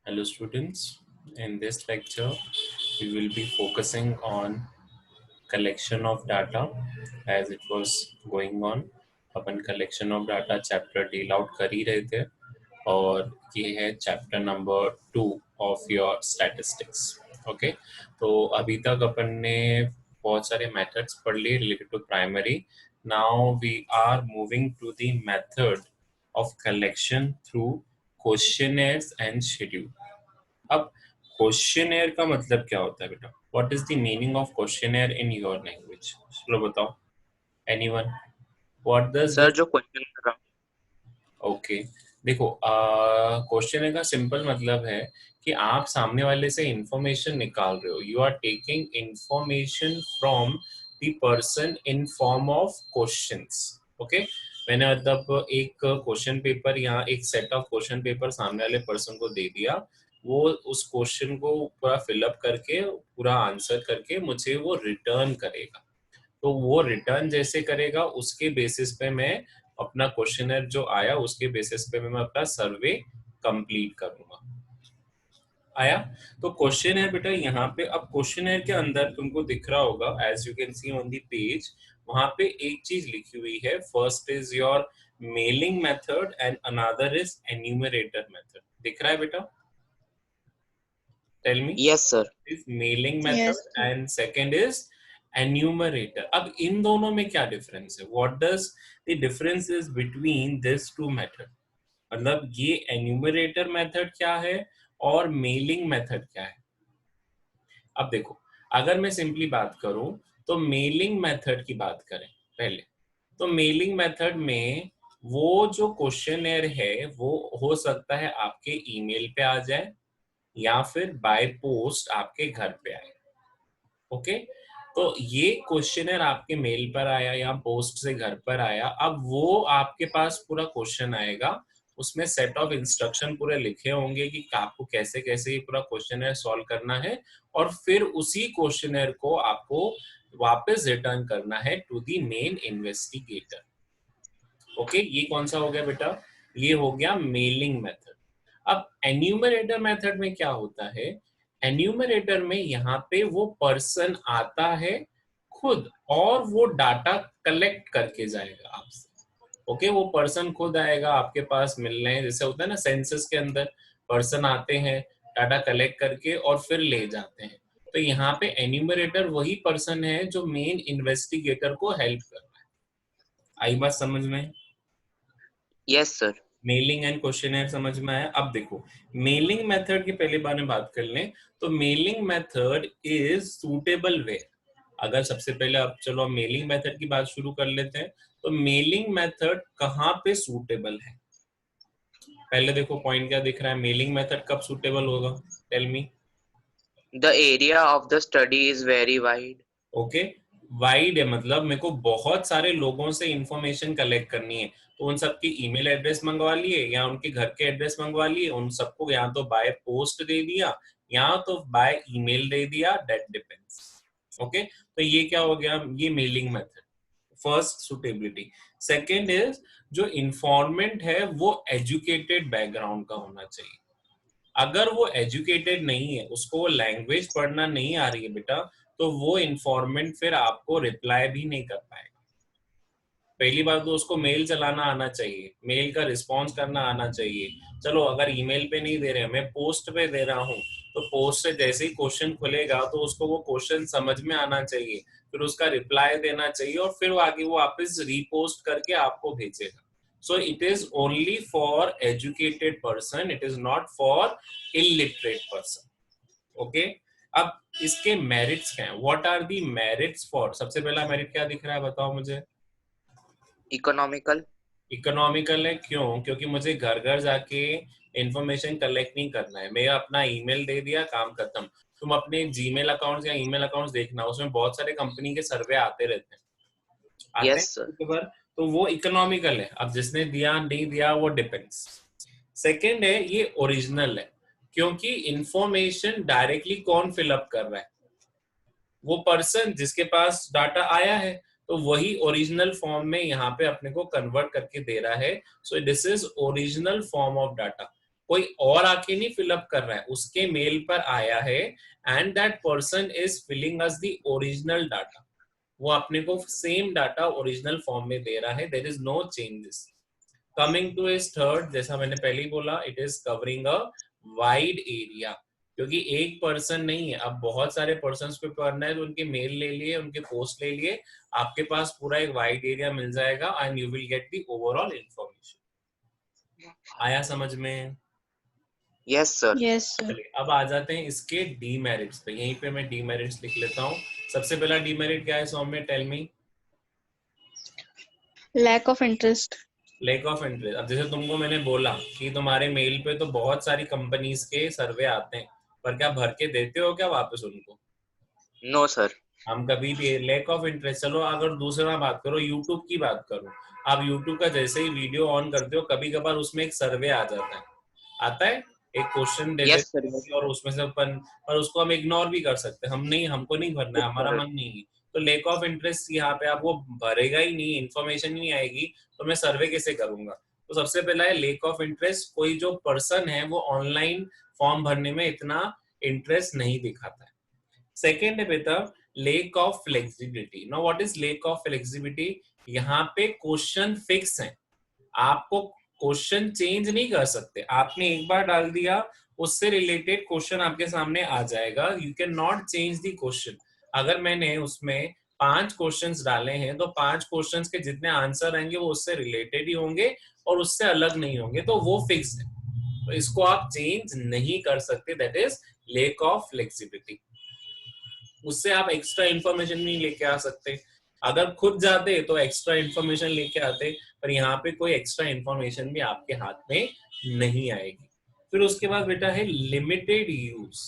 Hello students, in this lecture we will be focusing on collection of data as it was going on. Upon collection of data chapter deal out कर ही रहे थे और ये है chapter number 2 of your statistics. Okay, तो अभी तक अपन ने बहुत सारे methods पढ़ लिए related to primary. Now we are moving to the method of collection through questionnaires and schedule. अब क्वेश्चनेयर का मतलब क्या होता है बेटा? What is the meaning of questionnaire in your language? चलो बताओ, anyone? What does sir this? जो क्वेश्चन कर रहा ओके, देखो, क्वेश्चनेयर का सिंपल मतलब है कि आप सामने वाले से इंफॉर्मेशन निकाल रहे हो. You are taking information from the person in form of questions. Okay, मैंने मतलब एक क्वेश्चन पेपर या एक सेट ऑफ क्वेश्चन पेपर सामने वाले पर्सन को दे दिया. वो उस क्वेश्चन को पूरा फिलअप करके पूरा आंसर करके मुझे वो रिटर्न करेगा. तो वो रिटर्न जैसे करेगा उसके बेसिस पे मैं अपना क्वेश्चनर जो आया उसके बेसिस पे मैं अपना सर्वे कंप्लीट करूंगा. आया? तो क्वेश्चन है बेटा यहाँ पे. अब क्वेश्चनर के अंदर तुमको दिख रहा होगा, as you can see on the page, वहां पे एक चीज लिखी हुई है. First is your mailing method and another is enumerator method. दिख रहा है बेटा? Tell me. Yes sir. Is mailing Yes, method sir. And second is enumerator. अब इन दोनों में क्या डिफरेंस है? What does the difference is between this two method? मतलब ये एन्यूमरेटर मेथड क्या है और मेलिंग मेथड क्या है? अब देखो, अगर मैं सिंपली बात करूं तो मेलिंग मेथड की बात करें पहले, तो मेलिंग मेथड में वो जो क्वेश्चनर है वो हो सकता है आपके ईमेल पे आ जाए या फिर बाय पोस्ट आपके घर पे आए. ओके, तो ये क्वेश्चनर आपके मेल पर आया या पोस्ट से घर पर आया. अब वो आपके पास पूरा क्वेश्चन आएगा, उसमें सेट ऑफ इंस्ट्रक्शन पूरे लिखे होंगे कि आपको कैसे कैसे ये पूरा क्वेश्चनर सॉल्व करना है और फिर उसी क्वेश्चनर को आपको वापस रिटर्न करना है to the main investigator. Okay, ये कौन सा हो गया बेटा? ये हो गया मेलिंग मेथड. अब एन्यूमरेटर मेथड में क्या होता है? एन्यूमरेटर में यहाँ पे वो पर्सन आता है खुद और वो डाटा कलेक्ट करके जाएगा आपसे. ओके, वो पर्सन खुद आएगा आपके पास मिलने, जैसे होता है ना सेंसस के अंदर पर्सन आते हैं डाटा कलेक्ट करके और फिर ले जाते हैं. तो यहाँ पे एन्यूमरेटर वही पर्सन है जो मेन इन्वेस्टिगेटर को हेल्प कर रहा है. आई बात समझ में? Yes sir. Mailing and questionnaire समझ में आया? अब देखो, मेलिंग मेथड के पहले बारे में बात कर लें तो mailing method is suitable where. अगर सबसे पहले अब चलो मेलिंग मेथड की बात शुरू कर लेते हैं, तो मेलिंग मेथड कहाँ पे सूटेबल है? पहले देखो पॉइंट क्या दिख रहा है. मेलिंग मेथड कब सूटेबल होगा? Tell me. The area of the study is very wide. Okay, wide है मतलब मेरे को बहुत सारे लोगों से इंफॉर्मेशन कलेक्ट करनी है, तो उन सबकी ईमेल एड्रेस मंगवा लिए या उनके घर के एड्रेस मंगवा लिए, उन सबको या तो बाय पोस्ट दे दिया या तो बाय ईमेल दे दिया, दैट डिपेंड्स. ओके, तो ये क्या हो गया? ये mailing method. First suitability. Second is जो इंफॉर्मेंट है वो एजुकेटेड बैकग्राउंड का होना चाहिए. अगर वो एजुकेटेड नहीं है, उसको वो लैंग्वेज पढ़ना नहीं आ रही है बेटा, तो वो इंफॉर्मेंट फिर आपको रिप्लाई भी नहीं कर पाएगा. पहली बात तो उसको मेल चलाना आना चाहिए, मेल का रिस्पॉन्स करना आना चाहिए. चलो अगर ईमेल पे नहीं दे रहे, मैं पोस्ट पे दे रहा हूँ, तो पोस्ट से जैसे ही क्वेश्चन खुलेगा तो उसको वो क्वेश्चन समझ में आना चाहिए, फिर उसका रिप्लाई देना चाहिए और फिर आगे वो वापस रीपोस्ट करके आपको भेजेगा. So it is only for educated person, it is not for illiterate person. Okay, अब इसके मेरिट्स क्या हैं? What are the merits for? सबसे पहला मेरिट क्या दिख रहा है बताओ मुझे? इकोनॉमिकल। इकोनॉमिकल है. क्यों? क्योंकि मुझे घर घर जाके इंफॉर्मेशन कलेक्ट नहीं करना है. मैं अपना ईमेल दे दिया, काम खत्म. तुम अपने जीमेल अकाउंट्स या ईमेल अकाउंट्स देखना, उसमें बहुत सारे कंपनी के सर्वे आते रहते हैं, आते यस हैं सर। कभी कभार. तो वो इकोनॉमिकल है. अब जिसने दिया नहीं दिया वो डिपेंड्स. सेकेंड है ये ओरिजिनल है, क्योंकि इंफॉर्मेशन डायरेक्टली कौन फिलअप कर रहा है? वो पर्सन जिसके पास डाटा आया है, तो वही ओरिजिनल फॉर्म में यहाँ पे अपने को कन्वर्ट करके दे रहा है. So this is original form of data. कोई और आके नहीं फिलअप कर रहा है, उसके मेल पर आया है and that person is filling us the original data, वो अपने को सेम डाटा ओरिजिनल फॉर्म में दे रहा है, there is no changes. Coming to is third, जैसा मैंने पहले ही बोला, it is covering a wide area, क्योंकि एक पर्सन नहीं है, अब बहुत सारे पर्सन पे पढ़ना है, तो उनके मेल ले लिए, उनके पोस्ट ले लिए, आपके पास पूरा एक वाइड एरिया मिल जाएगा and you will get the overall information. आया समझ में? Yes sir. Yes, sir. चलिए अब आ जाते हैं इसके डीमेरिट्स पे, यहीं पे मैं डीमेरिट्स लिख लेता हूँ। सबसे पहला डीमेरिट क्या है Saumya, tell me. Lack of interest. Lack of interest. अब जैसे तुमको मैंने बोला कि तुम्हारे मेल पे तो बहुत सारी कंपनीज के सर्वे आते हैं, पर क्या भर के देते हो क्या वापस उनको? No sir. हम कभी भी लैक ऑफ इंटरेस्ट। चलो अगर दूसरा बात करो, यूट्यूब की बात करो, आप यूट्यूब का जैसे ही वीडियो ऑन करते हो, कभी कभार उसमें एक सर्वे आ जाता है, आता है, एक क्वेश्चन दे यस देते सर। हैं और उसमें से अपन, पर उसको हम इग्नोर भी कर सकते हैं, हम नहीं, हमको नहीं भरना है, हमारा मन नहीं है, तो लैक ऑफ इंटरेस्ट यहाँ पे आपको भरेगा ही नहीं, इन्फॉर्मेशन ही नहीं आएगी, तो मैं सर्वे कैसे करूंगा? तो सबसे पहला है लैक ऑफ इंटरेस्ट, कोई जो पर्सन है वो ऑनलाइन फॉर्म भरने में इतना इंटरेस्ट नहीं दिखाता है। सेकेंड है बेटा lake of flexibility. Now what is lake of flexibility? यहाँ पे क्वेश्चन फिक्स है, आपको क्वेश्चन चेंज नहीं कर सकते, आपने एक बार डाल दिया, उससे रिलेटेड क्वेश्चन आपके सामने आ जाएगा, you can not change the question. अगर मैंने उसमें 5 क्वेश्चंस डाले हैं, तो 5 क्वेश्चंस के जितने आंसर आएंगे वो उससे रिलेटेड ही होंगे और उससे अलग नहीं होंगे, तो वो फिक्स है, तो इसको आप चेंज नहीं कर सकते, that is lake of flexibility. उससे आप एक्स्ट्रा इन्फॉर्मेशन नहीं लेके आ सकते, अगर खुद जाते तो एक्स्ट्रा इन्फॉर्मेशन लेके आते, पर यहाँ पे कोई एक्स्ट्रा इन्फॉर्मेशन भी आपके हाथ में नहीं आएगी। फिर उसके बाद बेटा है लिमिटेड यूज।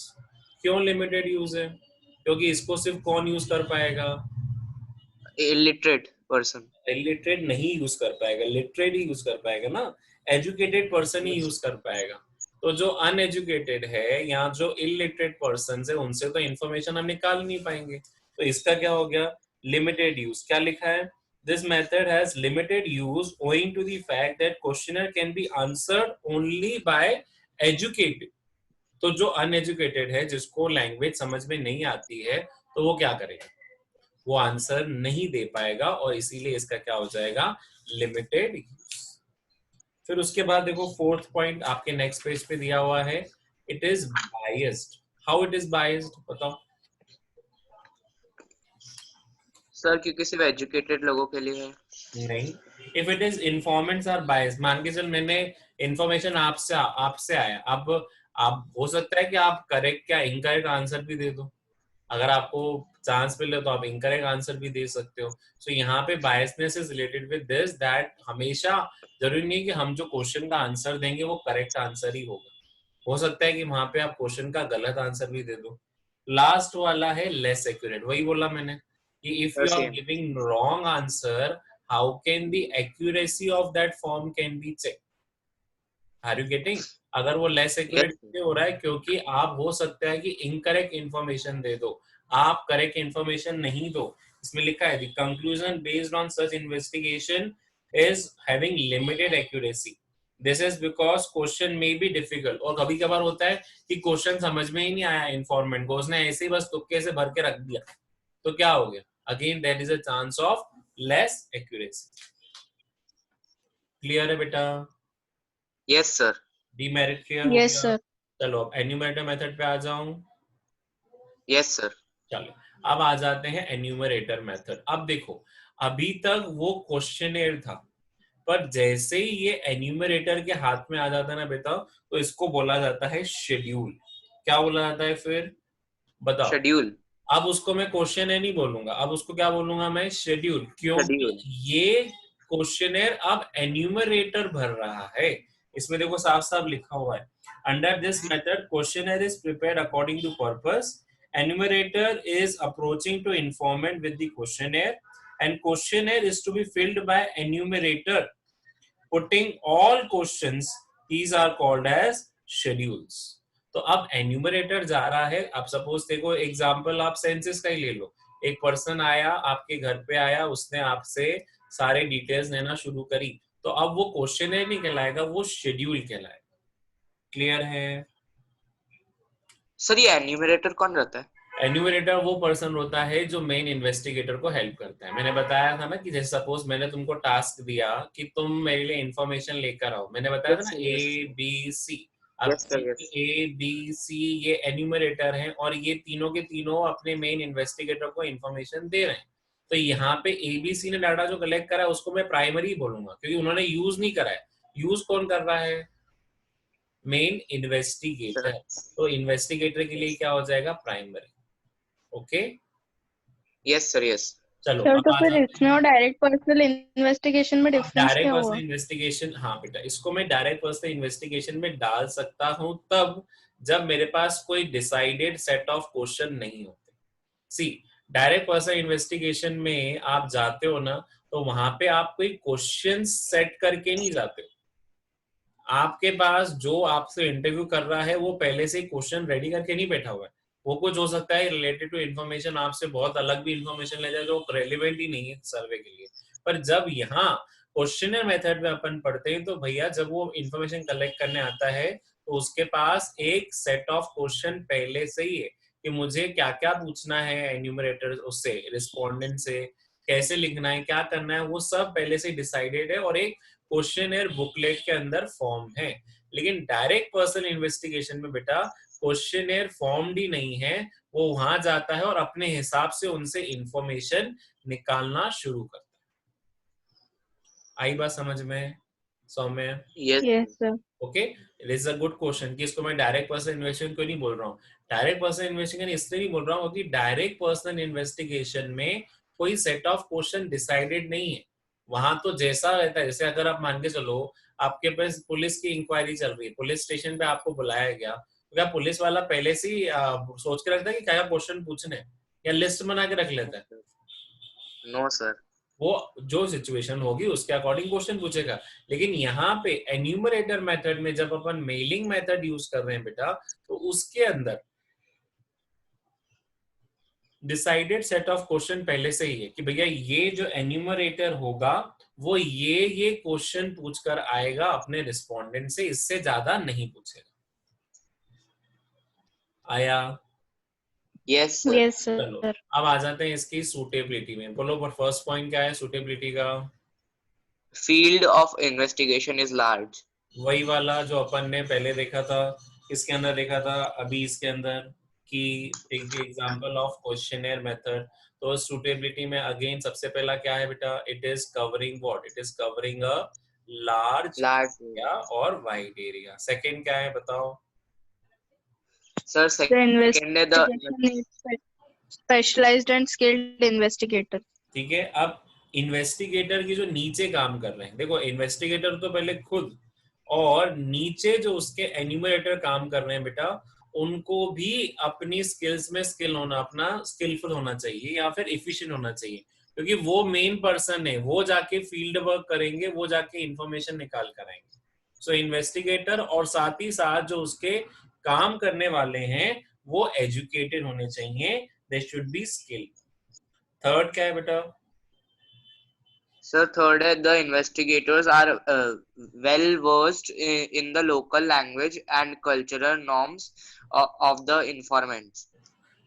क्यों लिमिटेड यूज है? क्योंकि इसको सिर्फ कौन यूज कर पाएगा? Illiterate person. इलिटरेट नहीं यूज कर पाएगा, लिटरेट ही यूज कर पाएगा ना, एजुकेटेड पर्सन ही यूज कर पाएगा। तो जो अनएजुकेटेड है या जो इलिटरेट पर्सन है, उनसे तो इन्फॉर्मेशन हम निकाल नहीं पाएंगे, तो इसका क्या हो गया? Limited use. क्या लिखा है? This method has limited use owing to the fact that questionnaire can be answered only by educated. तो जो अनएजुकेटेड है, जिसको लैंग्वेज समझ में नहीं आती है, तो वो क्या करेगा? वो आंसर नहीं दे पाएगा, और इसीलिए इसका क्या हो जाएगा? Limited use. फिर उसके बाद देखो फोर्थ पॉइंट आपके नेक्स्ट पेज पे दिया हुआ है, it is biased. How it is biased बताओ? सर क्योंकि सिर्फ एजुकेटेड लोगों के लिए है। नहीं, if it is informants are biased, मान के चल मैंने इन्फॉर्मेशन आपसे आया, अब आप हो सकता है कि आप करेक्ट क्या इनकरेक्ट आंसर भी दे दो, अगर आपको चांस मिले तो आप इनकरेक्ट आंसर भी दे सकते हो। सो यहाँ पे biasness is related with this, that हमेशा जरूरी नहीं कि हम जो क्वेश्चन का आंसर देंगे वो करेक्ट आंसर ही होगा, हो सकता है कि वहां पे आप क्वेश्चन का गलत आंसर भी दे दो। लास्ट वाला है लेस एक्यूरेट, वही बोला मैंने कि if you are same. Giving wrong answer, how can the accuracy of that form can be check? Are you getting? अगर वो लेस एक्यूरेट यस। इसलिए हो रहा है क्योंकि आप हो सकता है कि इनकरेक्ट इन्फॉर्मेशन दे दो, आप करेक्ट इन्फॉर्मेशन नहीं दो। इसमें लिखा है the conclusion based on such investigation is having limited accuracy, this is because question may be difficult. और कभी कभार होता है कि क्वेश्चन समझ में ही नहीं आया इन्फॉर्मेंट को, उसने ऐसे ही बस तुक्के से भर के रख दिया, तो क्या हो गया? Again there is a chance of less accuracy. Clear है बेटा? Yes sir. डीमेरिट क्लियर हो Yes, गया? sir. चलो अब एन्यूमरेटर मेथड पे आ जाऊं। Yes sir. चलो अब आ जाते हैं एन्यूमरेटर मेथड। अब देखो, अभी तक वो क्वेश्चनेयर था, पर जैसे ही ये एन्यूमरेटर के हाथ में आ जाता है ना बेटा, तो इसको बोला जाता है शेड्यूल। क्या बोला जाता है फिर? बताओ। शेड्यूल। अब उसको मैं क्वेश्चन है नहीं बोलूंगा, अब उसको क्या बोलूंगा मैं? शेड्यूल, क्योंकि शेड्यूल। ये क्वेश्चनेयर अब एन्यूमरेटर भर रहा है। इसमें देखो साफ साफ लिखा हुआ है, under this method questionnaire is prepared according to purpose, enumerator is approaching to informant with the questionnaire, and questionnaire is to be filled by enumerator putting all questions, these are called as schedules। तो अब enumerator जा रहा है, अब suppose देखो example आप census का ही ले लो, एक पर्सन आया आपके घर पे आया, उसने आपसे सारे डिटेल्स लेना शुरू करी, तो अब वो क्वेश्चनेयर नहीं कहलाएगा, वो शेड्यूल कहलाएगा। क्लियर है? सर ये एन्यूमरेटर कौन रहता है? एन्यूमरेटर वो पर्सन होता है जो मेन इन्वेस्टिगेटर को हेल्प करता है। मैंने बताया था ना कि जैसे सपोज मैंने तुमको टास्क दिया कि तुम मेरे लिए इंफॉर्मेशन लेकर आओ, मैंने बताया था यस ना सर, यस ABC। अब यस सर, यस ABC ये एन्यूमरेटर हैं और ये तीनों के तीनों अपने मेन इन्वेस्टिगेटर को इंफॉर्मेशन दे रहे हैं। तो यहाँ पे ABC ने डाटा जो कलेक्ट करा है उसको मैं प्राइमरी बोलूंगा, क्योंकि उन्होंने यूज नहीं करा है। यूज कौन कर रहा है? Main sir. इन्वेस्टिगेटर। तो इन्वेस्टिगेटर के लिए क्या हो जाएगा? Primary. Okay, yes sir, yes. चलो सर अब तो आ फिर जाते इसमें हैं। और डायरेक्ट पर्सनल इन्वेस्टिगेशन में अब डिफरेंस डायरेक्ट क्या पर्सनल हुआ? इन्वेस्टिगेशन, हाँ बेटा, इसको मैं डायरेक्ट पर्सनल इन्वेस्टिगेशन में डाल सकता हूं तब जब मेरे पास कोई डिसाइडेड सेट ऑफ क्वेश्चन नहीं होते। सी, डायरेक्ट पर्सनल इन्वेस्टिगेशन में आप जाते हो ना, तो वहां पे आप कोई क्वेश्चन सेट करके नहीं जाते हो। आपके पास जो आपसे इंटरव्यू कर रहा है वो पहले से ही क्वेश्चन रेडी करके नहीं बैठा हुआ है। वो कुछ हो सकता है रिलेटेड टू इन्फॉर्मेशन, आपसे बहुत अलग भी इन्फॉर्मेशन ले जाए जो रेलिवेंट ही नहीं है सर्वे के लिए। पर जब यहाँ क्वेश्चनर मेथड में अपन पढ़ते हैं तो भैया जब वो इन्फॉर्मेशन कलेक्ट करने आता है तो उसके पास एक सेट ऑफ क्वेश्चन पहले से ही है कि मुझे क्या क्या पूछना है एन्यूमरेटर उससे, रिस्पोंडेंट से कैसे लिखना है, क्या करना है, वो सब पहले से डिसाइडेड है और एक क्वेश्चनर बुकलेट के अंदर फॉर्म है। लेकिन डायरेक्ट पर्सनल इन्वेस्टिगेशन में बेटा क्वेश्चनर फॉर्म्ड ही नहीं है, वो वहां जाता है और अपने हिसाब से उनसे इंफॉर्मेशन निकालना शुरू करता है। आई बात समझ में Saumya? Yes yes sir. Okay, it is a good question कि इसको मैं डायरेक्ट पर्सनल इन्वेस्टिगेशन क्यों नहीं बोल रहा हूँ। डायरेक्ट पर्सनल इन्वेस्टिगेशन इसलिए नहीं बोल रहा हूँ क्योंकि डायरेक्ट पर्सनल इन्वेस्टिगेशन में कोई सेट ऑफ क्वेश्चन डिसाइडेड नहीं है। वहां तो जैसा रहता है, जैसे अगर आप मान के चलो आपके पास पुलिस की इंक्वायरी चल रही है, पुलिस स्टेशन पे आपको बुलाया गया, तो क्या पुलिस वाला पहले से ही सोच के रखता है कि क्या क्वेश्चन पूछने हैं, या लिस्ट बना के रख लेता है? No sir. वो जो सिचुएशन होगी उसके अकॉर्डिंग क्वेश्चन पूछेगा। लेकिन यहाँ पे एन्यूमरेटर मेथड में जब अपन मेलिंग मेथड यूज कर रहे हैं बेटा, तो उसके अंदर डिसाइडेड सेट ऑफ क्वेश्चन पहले से ही है कि भैया ये जो एन्यूमरेटर होगा वो ये क्वेश्चन पूछकर आएगा अपने रिस्पोंडेंट से, इससे ज्यादा नहीं पूछेगा। आया? Yes sir. यस चलो सर। अब आ जाते हैं इसकी सूटेबिलिटी में। बोलो फर्स्ट पॉइंट क्या है सूटेबिलिटी का? Field of investigation is large. वही वाला जो अपन ने पहले देखा था, किसके अंदर देखा था अभी इसके अंदर, कि take the example of questionnaire method. तो सूटेबिलिटी में अगेन सबसे पहला क्या है बेटा? It is covering what? It is covering a large large. Area और वाइड एरिया। सेकंड क्या है बताओ? सर The सेकंड है the investigation needs specialized and skilled investigator. ठीक है, अब इन्वेस्टिगेटर की जो नीचे काम कर रहे हैं, देखो इन्वेस्टिगेटर तो पहले खुद, और नीचे जो उसके एन्यूमरेटर काम कर रहे हैं बेटा, उनको भी अपनी स्किल्स में स्किल होना, अपना स्किलफुल होना चाहिए या फिर इफिशिएंट होना चाहिए, क्योंकि वो मेन पर्सन है, वो जाके फील्ड वर्क करेंगे, वो जाके इंफॉर्मेशन निकाल कर आएंगे। सो इन्वेस्टिगेटर और साथ ही साथ जो उसके काम करने वाले हैं वो एजुकेटेड होने चाहिए, they should be skilled. Third क्या है बेटा? सर थर्ड है the investigators are well versed in the local language and cultural norms of the informants.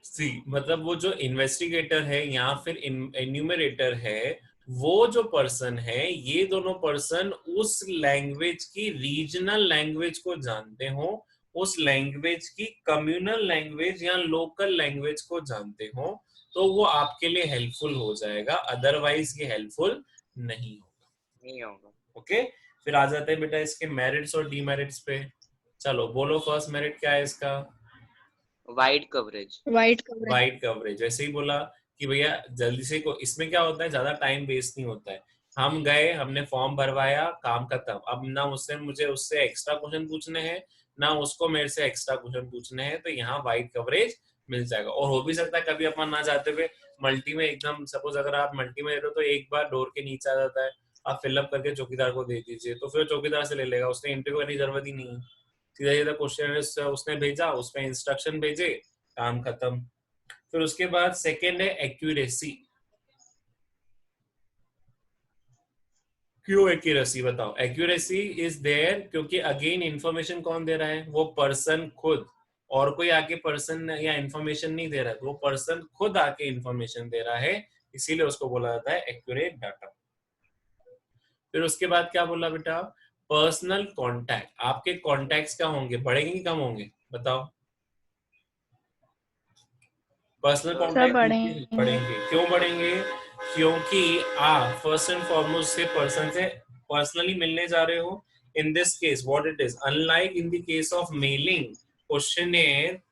See, मतलब वो जो इन्वेस्टिगेटर है या फिर एन्यूमरेटर है, वो जो पर्सन है, ये दोनों पर्सन उस लैंग्वेज की रीजनल लैंग्वेज को जानते हो, उस लैंग्वेज की कम्युनल लैंग्वेज या लोकल लैंग्वेज को जानते हो, तो वो आपके लिए हेल्पफुल हो जाएगा, अदरवाइज ये हेल्पफुल नहीं होगा। नहीं होगा। ओके, फिर आ जाते हैं बेटा इसके मेरिट्स और डीमेरिट्स पे। चलो बोलो फर्स्ट मेरिट क्या है इसका? Wide coverage. Wide coverage. Wide coverage. वैसे ही बोला कि भैया जल्दी से को, इसमें क्या होता है ज्यादा टाइम वेस्ट नहीं होता है। हम गए, हमने फॉर्म भरवाया, काम खत्म। अब ना उससे मुझे उससे एक्स्ट्रा क्वेश्चन पूछने हैं, ना उसको मेरे से एक्स्ट्रा क्वेश्चन पूछने हैं, तो यहाँ वाइड कवरेज मिल जाएगा। और हो भी सकता है कभी अपन ना जाते हुए मल्टी में एकदम, सपोज अगर आप मल्टी में रहे हो तो एक बार डोर के नीचे आ जाता है, आप फिलअप करके चौकीदार को दे दीजिए, तो फिर चौकीदार से ले लेगा, उसने इंटरव्यू करने की जरूरत ही नहीं है। सीधा सीधा क्वेश्चन उसने भेजा, उसमें इंस्ट्रक्शन भेजे, काम खत्म। फिर उसके बाद सेकेंड है एक्यूरेसी। क्यों एक्यूरेसी बताओ? एक्यूरेसी इज देयर क्योंकि अगेन इंफॉर्मेशन कौन दे रहा है? वो पर्सन खुद, और कोई आके पर्सन या इंफॉर्मेशन नहीं दे रहा है, वो पर्सन खुद आके इंफॉर्मेशन दे रहा है, इसीलिए उसको बोला जाता है एक्यूरेट डाटा। फिर उसके बाद क्या बोला बेटा? Personal contact. आपके कॉन्टैक्ट्स क्या होंगे? बढ़ेंगे कि कम होंगे? बताओ। पर्सनल सब कॉन्टैक्ट बढ़ेंगे। बढ़ेंगे। क्यों बढ़ेंगे? क्योंकि आप फर्स्ट एंड फॉरमोस्ट से पर्सन से पर्सनली मिलने जा रहे हो। In this case what it is, unlike in the case of mailing questionnaire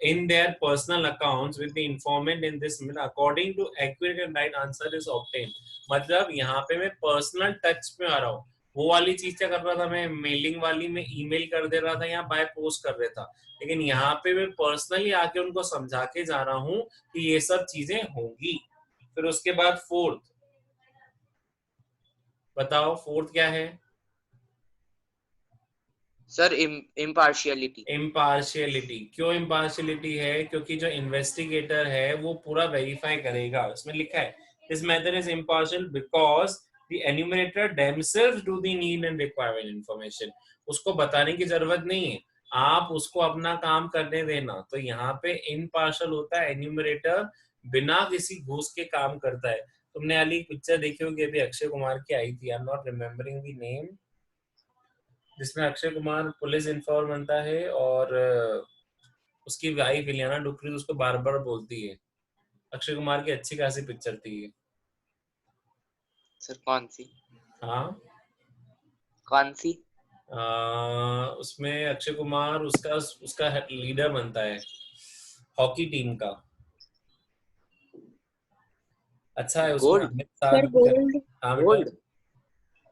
in their personal accounts with the informant in this mail according to accurate and right answer is obtained। मतलब यहाँ पे मैं personal touch में आ रहा हूँ। वो वाली चीज क्या कर रहा था मैं? मेलिंग वाली में ईमेल कर दे रहा था या बाय पोस्ट कर रहा था, लेकिन यहाँ पे मैं पर्सनली आके उनको समझा के जा रहा हूँ कि ये सब चीजें होंगी। फिर उसके बाद फोर्थ बताओ, फोर्थ क्या है? Sir impartiality. इम्पार्शियलिटी। क्यों इम्पार्शियलिटी है? क्योंकि जो इन्वेस्टिगेटर है वो पूरा वेरीफाई करेगा। उसमें लिखा है this method is impartial because the enumerator themselves do the need and requirement information। उसको बताने की जरूरत नहीं है, आप उसको अपना काम करने देना। तो यहाँ पे इम्पार्शियल होता है एन्यूमरेटर, बिना किसी घूस के काम करता है। तुमने वाली पिक्चर देखी होगी अभी अक्षय कुमार की आई थी, I am not remembering the name, जिसमें अक्षय कुमार पुलिस इन्फॉर्म बनता है और उसकी वाइफ इलियाना डुक्रीज उसको बार बार बोलती है। अक्षय कुमार की अच्छी खासी पिक्चर थी ये। सर कौन सी? हाँ, कौन सी? उसमें अक्षय कुमार उसका उसका लीडर बनता है हॉकी टीम का। अच्छा है उसमें gold. Amit sir Shah. Gold. हाँ बेटा। Gold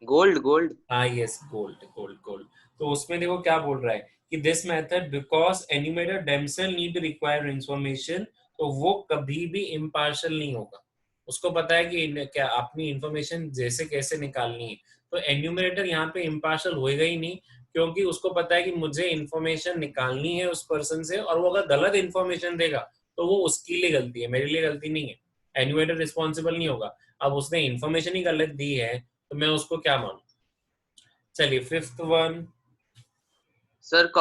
gold gold. हाँ यस, गोल्ड गोल्ड गोल्ड। तो उसमें देखो क्या बोल रहा है कि this method because enumerator themselves need require information, तो वो कभी भी इम्पार्शियल नहीं होगा। उसको पता है कि क्या अपनी इंफॉर्मेशन जैसे कैसे निकालनी है। तो एन्यूमरेटर यहाँ पे इम्पार्शियल होएगा ही नहीं, क्योंकि उसको पता है कि मुझे इंफॉर्मेशन निकालनी है उस पर्सन से, और वो अगर गलत इंफॉर्मेशन देगा तो वो उसके लिए गलती है, मेरे लिए गलती नहीं है। एन्यूमरेटर रिस्पॉन्सिबल नहीं होगा। अब उसने इंफॉर्मेशन ही गलत दी है तो मैं उसको क्या मानूं? चलिए fifth one. Sir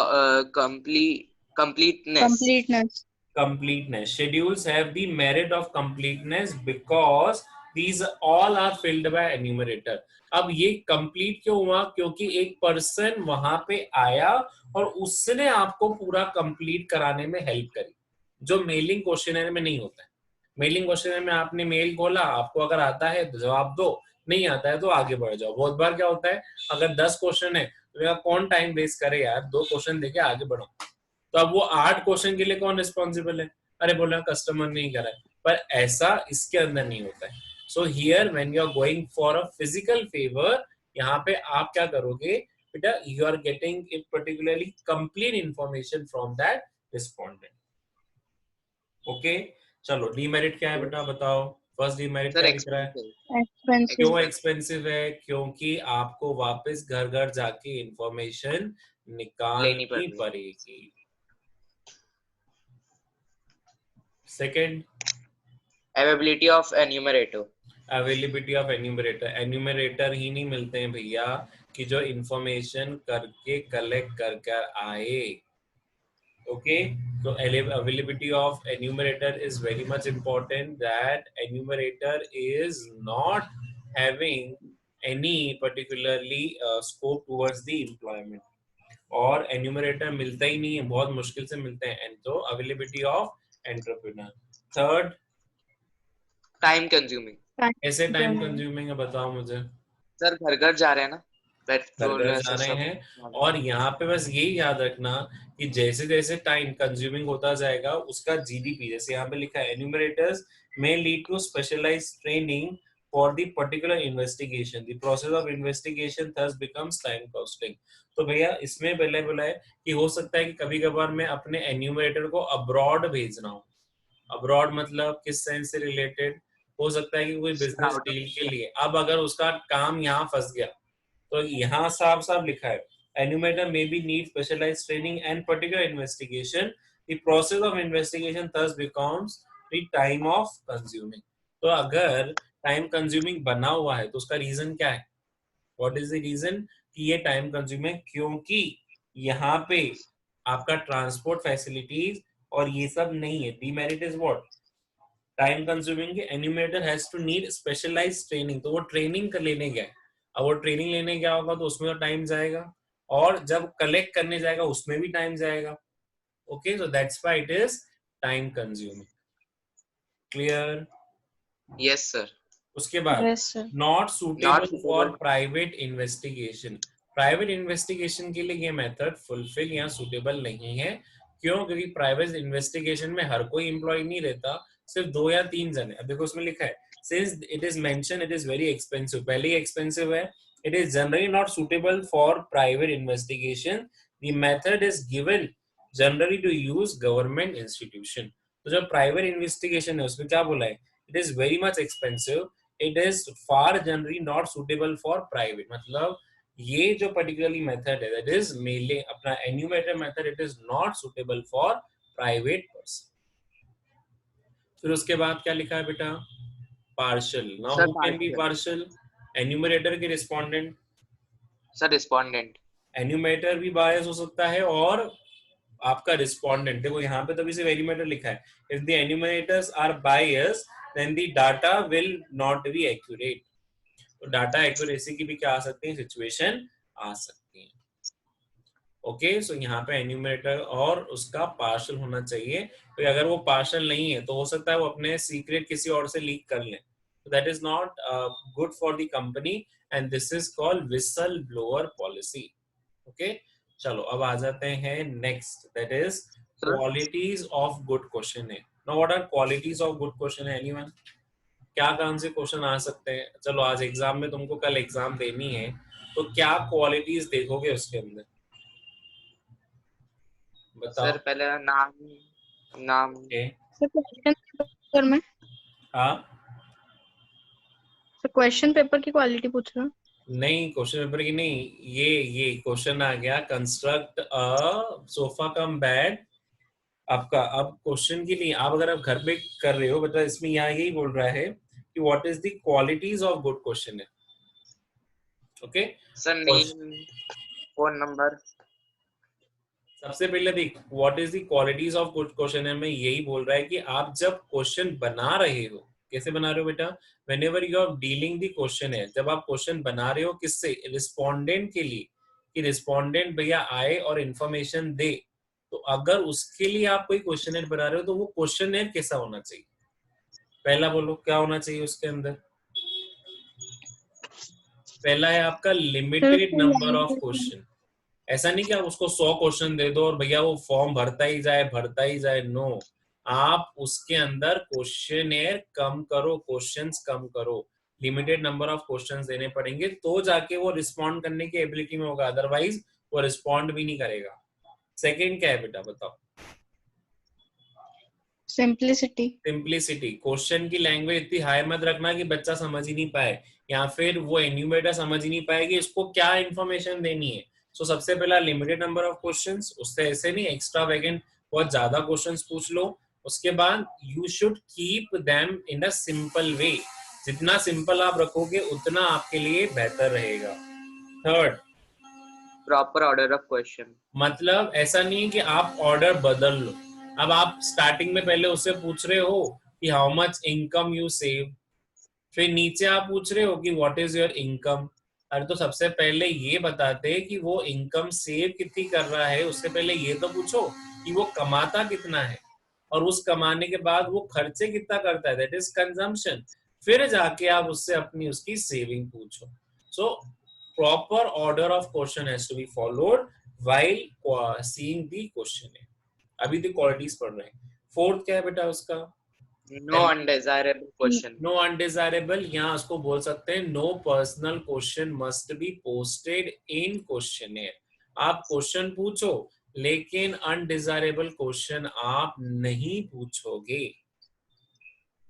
completeness. Completeness. Completeness schedules have the merit of completeness because these all are filled by enumerator। अब ये कंप्लीट क्यों हुआ? क्योंकि एक पर्सन वहां पे आया और उसने आपको पूरा कंप्लीट कराने में हेल्प करी, जो मेलिंग क्वेश्चनर में नहीं होता है। मेलिंग क्वेश्चनर में आपने मेल खोला, आपको अगर आता है तो जवाब दो, नहीं आता है तो आगे बढ़ जाओ। बहुत बार क्या होता है, अगर 10 क्वेश्चन है तो कौन टाइम वेस्ट करे यार, 2 क्वेश्चन देके आगे बढ़ो। तो अब वो 8 क्वेश्चन के लिए कौन रिस्पॉन्सिबल है? अरे बोला कस्टमर नहीं करा है, पर ऐसा इसके अंदर नहीं होता है। So here when you are going for a physical favour, यहाँ पे आप क्या करोगे बेटा? You are getting a particularly complete information from that respondent. Okay, चलो डीमेरिट क्या है बेटा बताओ? फर्स्ट डीमेरिट सर क्या दिख रहा है? Expensive. क्यों एक्सपेंसिव है? क्योंकि आपको वापस घर घर जाके इंफॉर्मेशन लेनी निकालनी पड़ती। पड़ेगी। Second, availability of enumerator. Availability of enumerator. Enumerator ही नहीं मिलते हैं भैया कि जो इंफॉर्मेशन करके कलेक्ट कर कर आए। ओके, तो availability of enumerator is very much important, that enumerator is not having any particularly scope towards the employment, और enumerator मिलता ही नहीं है, बहुत मुश्किल से मिलते हैं। एंड तो availability of entrepreneur। Third, time consuming. कैसे टाइम कंज्यूमिंग है बताओ मुझे? सर घर घर जा रहे हैं ना, घर पेट्रोल घर जा ऐसा रहे सब। हैं, और यहाँ पे बस यही याद रखना कि जैसे जैसे टाइम कंज्यूमिंग होता जाएगा उसका जीडीपी, जैसे यहाँ पे लिखा है enumerators may lead to specialized training for the particular investigation, the process of investigation thus becomes time costing। तो भैया इसमें पहले बोला है कि हो सकता है कि कभी कभार मैं अपने एन्यूमरेटर को अब्रॉड भेजना हूँ। अब्रॉड मतलब किस सेंस से रिलेटेड? हो सकता है कि कोई बिजनेस आउट ऑफ डील के इंडिया। लिए, अब अगर उसका काम यहाँ फंस गया तो यहाँ साफ साफ लिखा है enumerator may be need specialised training and particular investigation, the process of investigation thus becomes the time of consuming. तो अगर टाइम कंज्यूमिंग बना हुआ है तो उसका रीजन क्या है? व्हाट इज द रीजन कि ये टाइम कंज्यूमिंग है? क्योंकि यहाँ पे आपका ट्रांसपोर्ट फैसिलिटीज और ये सब नहीं है. Demerit is what? Time consuming. Enumerator has to need specialised training. तो वो ट्रेनिंग कर लेने गया. अब वो ट्रेनिंग लेने गया होगा तो उसमें तो टाइम जाएगा, और जब कलेक्ट करने जाएगा उसमें भी टाइम जाएगा. Okay, so that's why it is time consuming. Clear? Yes, sir. उसके बाद Yes, sir. Not Not suitable for suitable. Private investigation. Private investigation के लिए ये मेथड फुलफिल या सुटेबल नहीं है. क्यों? क्योंकि प्राइवेट इन्वेस्टिगेशन में हर कोई एम्प्लॉय नहीं रहता, सिर्फ 2 या 3 जन है. अब देखो उसमें लिखा है since it is mention it is very expensive. पहले ही एक्सपेंसिव है. It is generally not suitable for private investigation. The method is given generally to use government institution. तो जो प्राइवेट इन्वेस्टिगेशन है उसमें क्या बोला है? It is very much expensive. It is far generally not suitable for private. मतलब ये जो पर्टिकुलरली मेथड है दैट इज मेलिंग अपना enumerator method, it is not suitable for private person. फिर उसके बाद क्या लिखा है बेटा? Partial. Now Sir, who can be partial. Partial? Enumerator के रिस्पोंडेंट. Sir, respondent. एन्यूमरेटर भी बायस हो सकता है और आपका रिस्पोंडेंट. देखो यहाँ पे तो भी सिर्फ एन्यूमरेटर लिखा है. If the enumerators are bias then the data will not be accurate. तो डाटा एक्यूरेसी की भी क्या आ सकती है? सिचुएशन आ सकती है. ओके, सो यहाँ पे एन्यूमरेटर और उसका पार्शल होना चाहिए. तो अगर वो पार्शल नहीं है तो हो सकता है वो अपने सीक्रेट किसी और से लीक कर लें. So that is not good for the company and this is called whistleblower policy. Okay, चलो अब आ जाते हैं next, that is Sir, qualities of good questionnaire. Now what are qualities of good questionnaire? Anyone? क्या कौन से question आ सकते हैं? चलो आज एग्जाम में तुमको कल एग्जाम देनी है तो क्या क्वालिटीज देखोगे उसके अंदर बताओ. sir, पहले नाम नाम ओके. सर क्वेश्चन पेपर में, हाँ, सर क्वेश्चन पेपर की क्वालिटी पूछ रहा हूँ. नहीं क्वेश्चन पेपर की नहीं, ये क्वेश्चन आ गया construct a sofa cum bed. आपका अब क्वेश्चन के लिए आप अगर आप घर पे कर रहे हो बेटा, इसमें यहाँ यही बोल रहा है कि what is the qualities of good question है. Okay, sir, name, phone number. सबसे पहले देख what is the qualities of good question है में यही बोल रहा है कि आप जब क्वेश्चन बना रहे हो, कैसे बना रहे हो बेटा? Whenever you are dealing the question है, जब आप क्वेश्चन बना रहे हो किससे? रिस्पोंडेंट के लिए, कि रिस्पोंडेंट भैया आए और इंफॉर्मेशन दे. तो अगर उसके लिए आप कोई क्वेश्चन बना रहे हो तो वो क्वेश्चन कैसा होना चाहिए? पहला बोलो क्या होना चाहिए उसके अंदर? पहला है आपका लिमिटेड नंबर ऑफ क्वेश्चन. ऐसा नहीं कि आप उसको 100 क्वेश्चन दे दो और भैया वो फॉर्म भरता ही जाए. नो, आप उसके अंदर क्वेश्चनेयर कम करो, क्वेश्चंस कम करो. लिमिटेड नंबर ऑफ क्वेश्चंस देने पड़ेंगे तो जाके वो रिस्पॉन्ड करने की एबिलिटी में होगा, अदरवाइज वो रिस्पॉन्ड भी नहीं करेगा. सेकंड क्या है बेटा बताओ? सिंप्लिसिटी. सिंप्लिसिटी. क्वेश्चन की लैंग्वेज इतनी हाई मत रखना कि बच्चा समझ ही नहीं पाए, या फिर वो एन्यूमरेटर समझ ही नहीं पाए कि इसको क्या इंफॉर्मेशन देनी है. सो सबसे पहला लिमिटेड नंबर ऑफ क्वेश्चंस, उससे ऐसे नहीं एक्स्ट्रा वैगेंट बहुत ज्यादा क्वेश्चंस पूछ लो. उसके बाद you should keep them in a simple way. जितना सिंपल आप रखोगे उतना आपके लिए बेहतर रहेगा. Third, Proper order of question. मतलब ऐसा नहीं है कि आप ऑर्डर बदल लो. अब आप स्टार्टिंग में पहले उससे पूछ रहे हो कि how much income you save, फिर नीचे आप पूछ रहे हो कि व्हाट इज योर इनकम. अरे तो सबसे पहले ये बताते कि वो इनकम सेव कितनी कर रहा है, उससे पहले ये तो पूछो कि वो कमाता कितना है, और उस कमाने के बाद वो खर्चे कितना करता है, दैट इज कंजम्पशन. फिर जाके आप उससे अपनी उसकी सेविंग पूछो. So proper order of question has to be followed while seeing the question. अभी द क्वालिटीज पढ़ रहे हैं. फोर्थ क्या है बेटा उसका? No undesirable question. No undesirable, यहाँ उसको बोल सकते हैं no personal question must be posted in questionnaire. आप क्वेश्चन पूछो लेकिन अनडिजायरेबल क्वेश्चन आप नहीं पूछोगे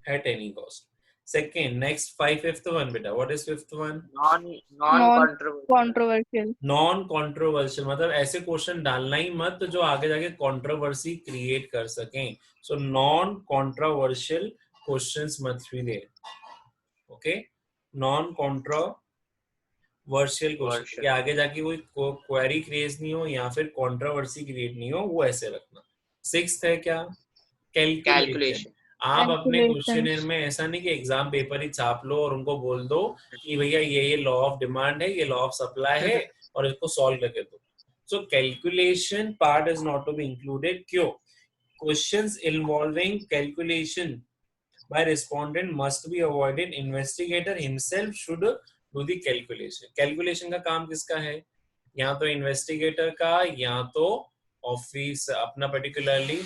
at any cost. Second, next fifth one बेटा, what is fifth one? Non-controversial. Controversial. Non controversial, मतलब ऐसे क्वेश्चन डालना ही मत जो आगे जाके कंट्रोवर्सी क्रिएट कर सकें. सो नॉन कॉन्ट्रोवर्शियल क्वेश्चंस मत भी दे. Okay, non कॉन्ट्रो virtual question Version. कि आगे जाके कोई क्वेरी क्रिएट नहीं हो या फिर कंट्रोवर्सी क्रिएट नहीं हो, वो ऐसे रखना। 6th है क्या, कैलकुलेशन। Calculation. आप अपने क्वेश्चनर Calculations. में ऐसा नहीं कि एग्जाम पेपर ही छाप लो और उनको बोल दो कि भैया ये लॉ ऑफ डिमांड है, ये लॉ ऑफ सप्लाई है और इसको सॉल्व करके दो। So calculation part is not to be included. क्यों? Questions involving calculation by respondent must be avoided. Investigator himself should do the calculation. Calculation का काम किसका है? या तो इन्वेस्टिगेटर का या तो ऑफिस अपना पर्टिकुलरली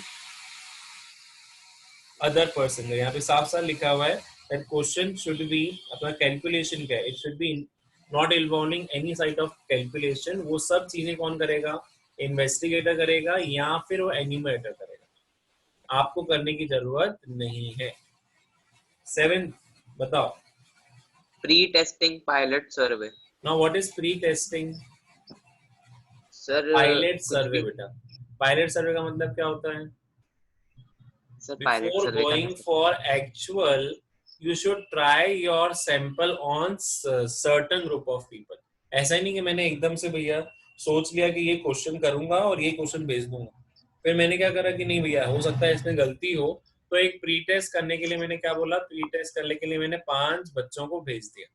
अदर पर्सन का। यहाँ पे साफ साफ लिखा हुआ है that question should be अपना कैलकुलेशन का है, it should be not involving any side of calculation। वो सब चीजें कौन करेगा? इन्वेस्टिगेटर करेगा या फिर वो एन्यूमरेटर करेगा, आपको करने की जरूरत नहीं है। 7 बताओ। Pre-testing pilot survey. Now what is pre-testing? Sir, pilot कुछ सर्वे भी बेटा। पायलट सर्वे का मतलब क्या होता है? सर पायलट Before सर्वे का going for actual, you should try your sample on certain group of people। ऐसा ही नहीं कि मैंने एकदम से भैया सोच लिया कि ये क्वेश्चन करूंगा और ये क्वेश्चन भेज दूंगा, फिर मैंने क्या करा कि नहीं भैया हो सकता है इसमें गलती हो, तो एक प्री टेस्ट करने के लिए मैंने क्या बोला, प्री टेस्ट करने के लिए मैंने 5 बच्चों को भेज दिया।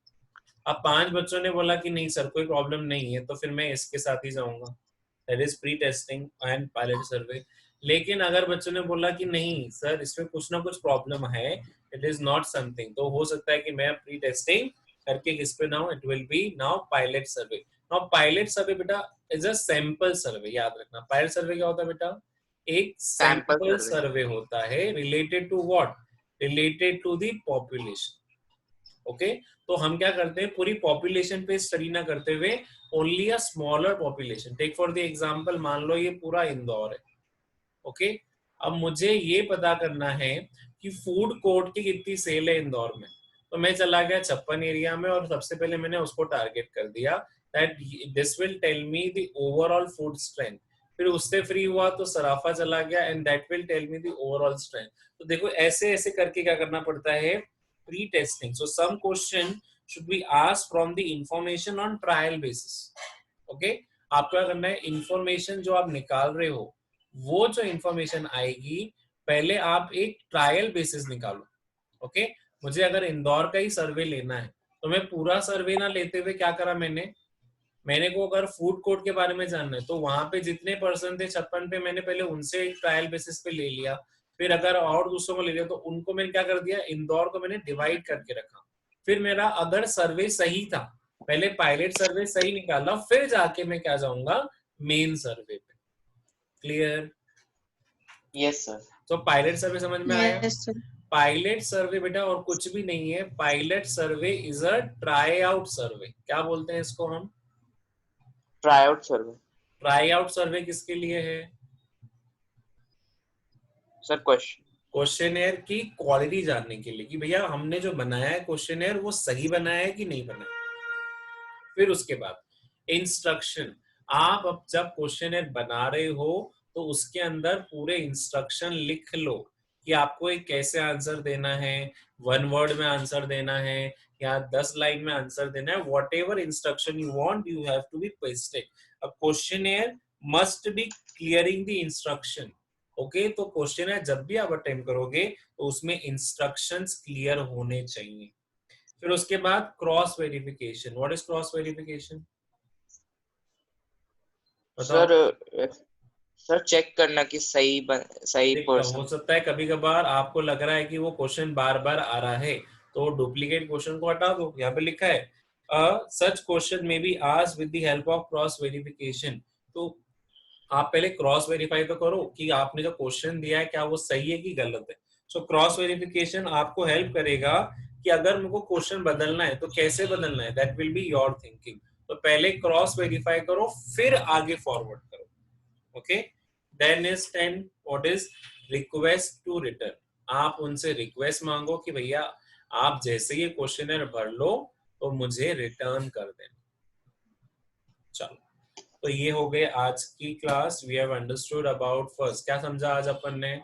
अब 5 बच्चों ने बोला कि नहीं सर कोई प्रॉब्लम नहीं है, तो फिर मैं इसके साथ ही जाऊंगा, that is pre testing and pilot survey. लेकिन अगर बच्चों ने बोला कि नहीं सर इसमें कुछ ना कुछ प्रॉब्लम है, इट इज नॉट समथिंग, तो हो सकता है कि मैं प्री टेस्टिंग करके किस पे now it will be now pilot survey. Now pilot survey बेटा इज अ सैंपल सर्वे, याद रखना। पायलट सर्वे क्या होता है बेटा? एक सैंपल सैंपल सर्वे। सर्वे होता है related to what, related to the population. Okay, तो हम क्या करते हैं, पूरी पॉपुलेशन पे स्टडी ना करते हुए only a smaller population. Take for the example, मान लो ये पूरा इंदौर है। ओके, अब मुझे ये पता करना है कि फूड कोर्ट की कितनी सेल है इंदौर में, तो मैं चला गया 56 एरिया में और सबसे पहले मैंने उसको टारगेट कर दिया that this will tell me the overall food strength. फिर उससे फ्री हुआ तो सराफा चला गया and that will tell me the overall strength. तो देखो ऐसे ऐसे करके क्या करना पड़ता है, pre testing. So some question should be asked from the information on trial basis। ओके, आपको क्या करना है, इंफॉर्मेशन जो आप निकाल रहे हो वो जो इंफॉर्मेशन आएगी पहले आप एक ट्रायल बेसिस निकालो। ओके, मुझे अगर इंदौर का ही सर्वे लेना है तो मैं पूरा सर्वे ना लेते हुए क्या करा मैंने को अगर फूड कोर्ट के बारे में जानना है तो वहां पे जितने पर्सन थे 56 पे, मैंने पहले उनसे एक ट्रायल बेसिस पे ले लिया। फिर अगर और दूसरों को ले लिया तो उनको मैंने क्या कर दिया, इंदौर को मैंने डिवाइड करके रखा। फिर मेरा अगर सर्वे सही था, पहले पायलट सर्वे सही निकाला, फिर जाके मैं क्या जाऊंगा मेन सर्वे पे। क्लियर? Yes sir. तो पायलट सर्वे समझ में आया? Yes, sir. पायलट सर्वे बेटा और कुछ भी नहीं है, pilot survey is a try out survey. क्या बोलते हैं इसको हम? Try out survey. Try out survey किसके लिए है? सर क्वेश्चनर की क्वालिटी जानने के लिए कि भैया हमने जो बनाया है क्वेश्चनर वो सही बनाया है कि नहीं बनाया। फिर उसके बाद इंस्ट्रक्शन, आप अब जब क्वेश्चनर बना रहे हो तो उसके अंदर पूरे इंस्ट्रक्शन लिख लो कि आपको एक कैसे आंसर देना है, 1 वर्ड में आंसर देना है या 10 लाइन में आंसर देना है, whatever instruction you want you have to be pasted. A questionnaire must be clearing the instruction. Okay, तो क्वेश्चनर जब भी आप अटेम्प्ट करोगे तो उसमें इंस्ट्रक्शंस क्लियर होने चाहिए। फिर उसके बाद cross verification. What is cross verification? Sir sir check करना कि सही पर्सन। हो सकता है कभी कभार आपको लग रहा है कि वो क्वेश्चन बार बार आ रहा है, तो डुप्लीकेट क्वेश्चन को हटा दो। यहाँ पे लिखा है सच क्वेश्चन में be asked with the help of cross verification. तो आप पहले क्रॉस वेरीफाई तो करो कि आपने जो क्वेश्चन दिया है क्या वो सही है कि गलत है। सो क्रॉस वेरिफिकेशन आपको हेल्प करेगा कि अगर मुझको क्वेश्चन बदलना है तो कैसे बदलना है, that will be your thinking. तो पहले क्रॉस वेरीफाई करो फिर आगे फॉरवर्ड करो। Okay, then is 10 what is request to return. आप उनसे रिक्वेस्ट मांगो कि भैया आप जैसे ये क्वेश्चनर भर लो तो मुझे रिटर्न कर देना। चलो, तो ये हो गए आज की class. We have understood about first, क्या समझा आज अपन ने?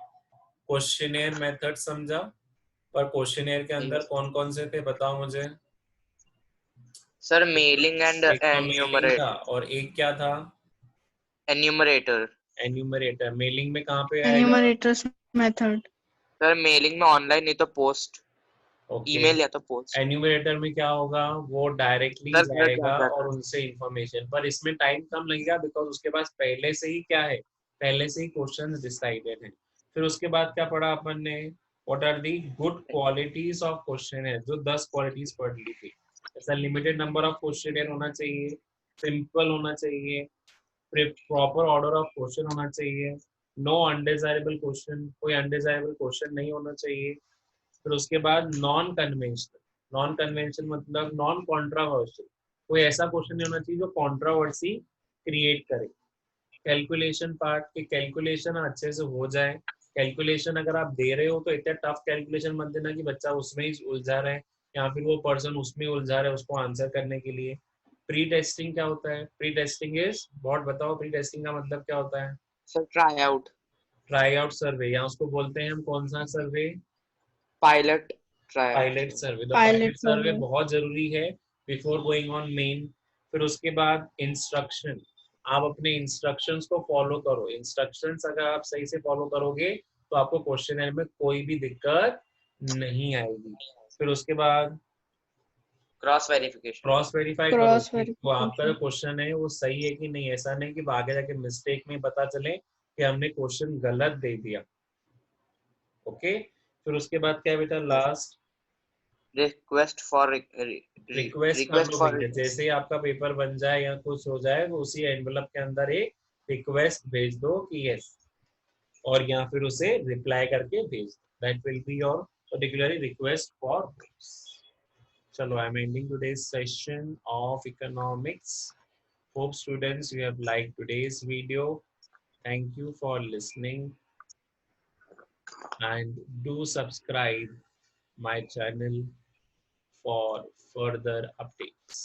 क्वेश्चनेयर मेथड समझा। पर क्वेश्चनेयर के अंदर कौन कौन से थे बताओ मुझे। Sir, mailing and एक था मेलिंग का और एक क्या था enumerator. एन्यूमरेटर। मेलिंग में कहाँ पे आएगा? Enumerators method. सर मेलिंग में ऑनलाइन नहीं तो पोस्ट, ओके। ईमेल या तो पोस्ट। एन्यूमरेटर में क्या होगा, वो डायरेक्टली सर घर जाएगा जाता और था। उनसे इंफॉर्मेशन, पर इसमें टाइम कम लगेगा बिकॉज उसके पास पहले से ही क्या है, पहले से ही क्वेश्चंस डिसाइडेड है। फिर उसके बाद क्या पढ़ा अपन ने, what are the good qualities of question है, जो 10 क्वालिटीज पढ़ ली थी। ऐसा लिमिटेड नंबर ऑफ क्वेश्चन होना चाहिए, सिंपल होना चाहिए, प्रॉपर ऑर्डर ऑफ क्वेश्चन होना चाहिए, नो अनडिजायरेबल क्वेश्चन, कोई अनडिजायरेबल क्वेश्चन नहीं होना चाहिए। फिर उसके बाद नॉन कन्वेंशनल, नॉन कन्वेंशनल मतलब नॉन कॉन्ट्रावर्शियल, कोई ऐसा क्वेश्चन नहीं होना चाहिए जो कॉन्ट्रावर्सी क्रिएट करे। कैलकुलेशन पार्ट के कैलकुलेशन अच्छे से हो जाए। कैलकुलेशन अगर आप दे रहे हो तो इतना टफ कैलकुलेशन मत देना कि बच्चा उसमें ही उलझा रहा है या फिर वो पर्सन उसमें उलझा रहा है उसको आंसर करने के लिए। प्री टेस्टिंग क्या होता है? प्री टेस्टिंग इज बहुत, बताओ प्री टेस्टिंग का मतलब क्या होता है? Sir try out, try out survey, या उसको बोलते हैं हम कौन सा survey? Pilot try out pilot sir. Survey. तो Pilot पायलट सर्वे survey. बहुत जरूरी है बिफोर गोइंग ऑन मेन। फिर उसके बाद इंस्ट्रक्शन, आप अपने इंस्ट्रक्शंस को फॉलो करो। इंस्ट्रक्शंस अगर आप सही से फॉलो करोगे तो आपको क्वेश्चन में कोई भी दिक्कत नहीं आएगी। फिर उसके बाद क्रॉस वेरिफिकेशन। क्रॉस वेरीफाई करो Cross कि वो आपका जो verification. क्वेश्चन है वो सही है कि नहीं। ऐसा नहीं कि आगे जाके मिस्टेक में पता चले कि हमने क्वेश्चन गलत दे दिया। ओके। फिर उसके बाद क्या है बेटा, लास्ट रिक्वेस्ट फॉर रिक्वेस्ट कर रिक्वेस्ट दो फॉर भैया। जैसे ही आपका पेपर बन जाए या कुछ हो जाए तो उसी एनवलप के अंदर एक रिक्वेस्ट भेज दो कि यस, और या फिर उसे रिप्लाई करके भेज दो। That will be your particularly request for books. चलो, I am ending today's session of economics. Hope students you have like today's video. Thank you for listening and do subscribe my channel for further updates.